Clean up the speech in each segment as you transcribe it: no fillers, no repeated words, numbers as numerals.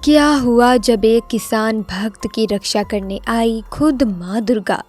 क्या हुआ जब एक किसान भक्त की रक्षा करने आई खुद माँ दुर्गा।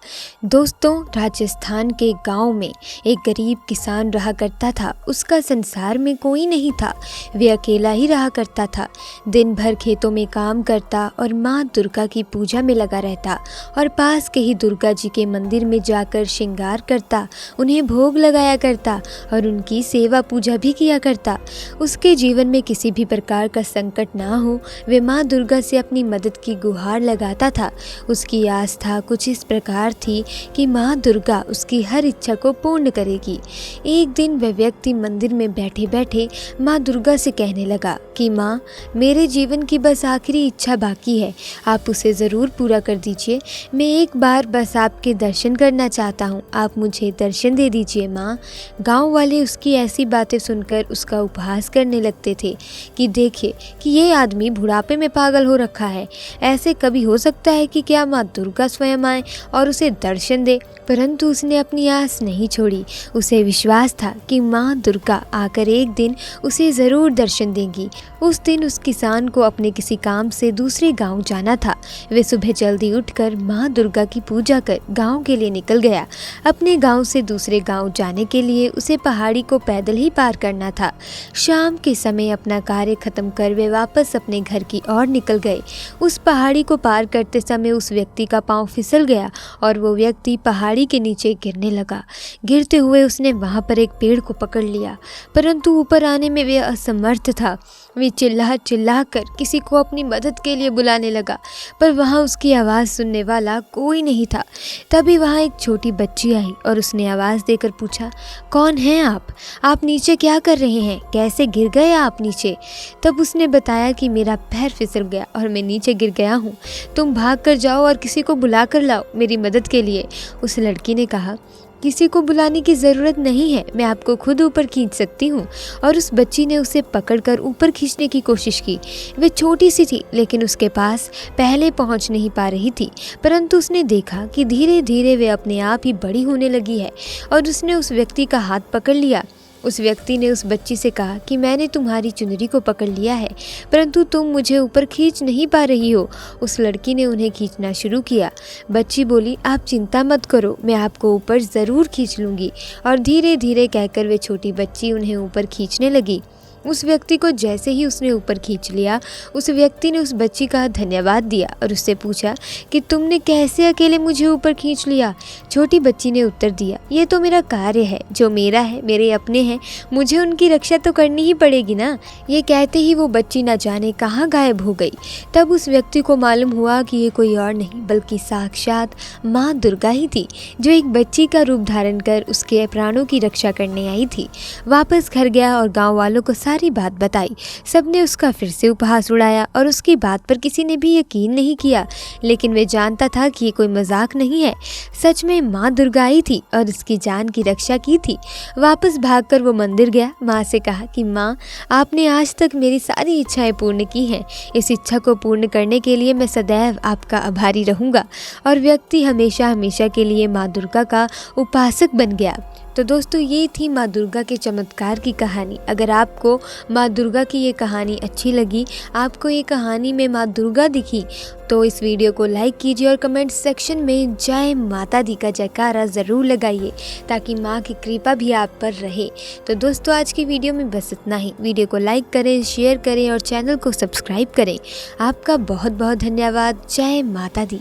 दोस्तों, राजस्थान के गांव में एक गरीब किसान रहा करता था। उसका संसार में कोई नहीं था, वे अकेला ही रहा करता था। दिन भर खेतों में काम करता और माँ दुर्गा की पूजा में लगा रहता और पास के ही दुर्गा जी के मंदिर में जाकर श्रृंगार करता, उन्हें भोग लगाया करता और उनकी सेवा पूजा भी किया करता। उसके जीवन में किसी भी प्रकार का संकट ना हो, वे माँ दुर्गा से अपनी मदद की गुहार लगाता था। उसकी आस्था कुछ इस प्रकार थी कि माँ दुर्गा उसकी हर इच्छा को पूर्ण करेगी। एक दिन वह व्यक्ति मंदिर में बैठे बैठे माँ दुर्गा से कहने लगा कि माँ, मेरे जीवन की बस आखिरी इच्छा बाकी है, आप उसे ज़रूर पूरा कर दीजिए। मैं एक बार बस आपके दर्शन करना चाहता हूँ, आप मुझे दर्शन दे दीजिए माँ। गाँव वाले उसकी ऐसी बातें सुनकर उसका उपहास करने लगते थे कि देखिए कि ये आदमी बुढ़ापे में पागल हो रखा है। ऐसे कभी हो सकता है कि क्या माँ दुर्गा स्वयं आए और उसे दर्शन दे? परंतु उसने अपनी आस नहीं छोड़ी। उसे विश्वास था कि माँ दुर्गा आकर एक दिन उसे ज़रूर दर्शन देंगी। उस दिन उस किसान को अपने किसी काम से दूसरे गांव जाना था। वे सुबह जल्दी उठकर माँ दुर्गा की पूजा कर गांव के लिए निकल गया। अपने गांव से दूसरे गांव जाने के लिए उसे पहाड़ी को पैदल ही पार करना था। शाम के समय अपना कार्य खत्म कर वे वापस अपने घर की ओर निकल गए। उस पहाड़ी को पार करते समय उस व्यक्ति का पाँव फिसल गया और वो व्यक्ति पहाड़ी के नीचे गिरने लगा। गिरते हुए उसने वहाँ पर एक पेड़ को पकड़ लिया, परंतु ऊपर आने में वे असमर्थ था। वे चिल्ला चिल्ला कर किसी को अपनी मदद के लिए बुलाने लगा, पर वहाँ उसकी आवाज़ सुनने वाला कोई नहीं था। तभी वहाँ एक छोटी बच्ची आई और उसने आवाज़ देकर पूछा, कौन हैं आप नीचे क्या कर रहे हैं? कैसे गिर गए आप नीचे? तब उसने बताया कि मेरा पैर फिसल गया और मैं नीचे गिर गया हूँ। तुम भाग कर जाओ और किसी को बुला कर लाओ मेरी मदद के लिए। उस लड़की ने कहा, किसी को बुलाने की ज़रूरत नहीं है, मैं आपको खुद ऊपर खींच सकती हूँ। और उस बच्ची ने उसे पकड़कर ऊपर खींचने की कोशिश की। वे छोटी सी थी, लेकिन उसके पास पहले पहुँच नहीं पा रही थी, परंतु उसने देखा कि धीरे धीरे वे अपने आप ही बड़ी होने लगी है और उसने उस व्यक्ति का हाथ पकड़ लिया। उस व्यक्ति ने उस बच्ची से कहा कि मैंने तुम्हारी चुनरी को पकड़ लिया है, परंतु तुम मुझे ऊपर खींच नहीं पा रही हो। उस लड़की ने उन्हें खींचना शुरू किया। बच्ची बोली, आप चिंता मत करो, मैं आपको ऊपर ज़रूर खींच लूँगी। और धीरे धीरे कहकर वे छोटी बच्ची उन्हें ऊपर खींचने लगी। उस व्यक्ति को जैसे ही उसने ऊपर खींच लिया, उस व्यक्ति ने उस बच्ची का धन्यवाद दिया और उससे पूछा कि तुमने कैसे अकेले मुझे ऊपर खींच लिया? छोटी बच्ची ने उत्तर दिया, ये तो मेरा कार्य है, जो मेरा है, मेरे अपने हैं, मुझे उनकी रक्षा तो करनी ही पड़ेगी ना। ये कहते ही वो बच्ची न जाने कहाँ गायब हो गई। तब उस व्यक्ति को मालूम हुआ कि ये कोई और नहीं बल्कि साक्षात माँ दुर्गा ही थी, जो एक बच्ची का रूप धारण कर उसके प्राणों की रक्षा करने आई थी। वापस घर गया और गाँव वालों को सारी बात बताई। सबने उसका फिर से उपहास उड़ाया और उसकी बात पर किसी ने भी यकीन नहीं किया, लेकिन वे जानता था कि ये कोई मजाक नहीं है। सच में माँ दुर्गा आई थी और उसकी जान की रक्षा की थी। वापस भागकर वो मंदिर गया। माँ से कहा कि माँ, आपने आज तक मेरी सारी इच्छाएं पूर्ण की हैं। इस इच्छा को पूर्ण करने के लिए मैं सदैव आपका आभारी रहूँगा। और व्यक्ति हमेशा हमेशा के लिए माँ दुर्गा का उपासक बन गया। तो दोस्तों, ये थी माँ दुर्गा के चमत्कार की कहानी। अगर आपको माँ दुर्गा की ये कहानी अच्छी लगी, आपको ये कहानी में माँ दुर्गा दिखी, तो इस वीडियो को लाइक कीजिए और कमेंट सेक्शन में जय माता दी का जयकारा ज़रूर लगाइए, ताकि माँ की कृपा भी आप पर रहे। तो दोस्तों, आज की वीडियो में बस इतना ही। वीडियो को लाइक करें, शेयर करें और चैनल को सब्सक्राइब करें। आपका बहुत बहुत धन्यवाद। जय माता दी।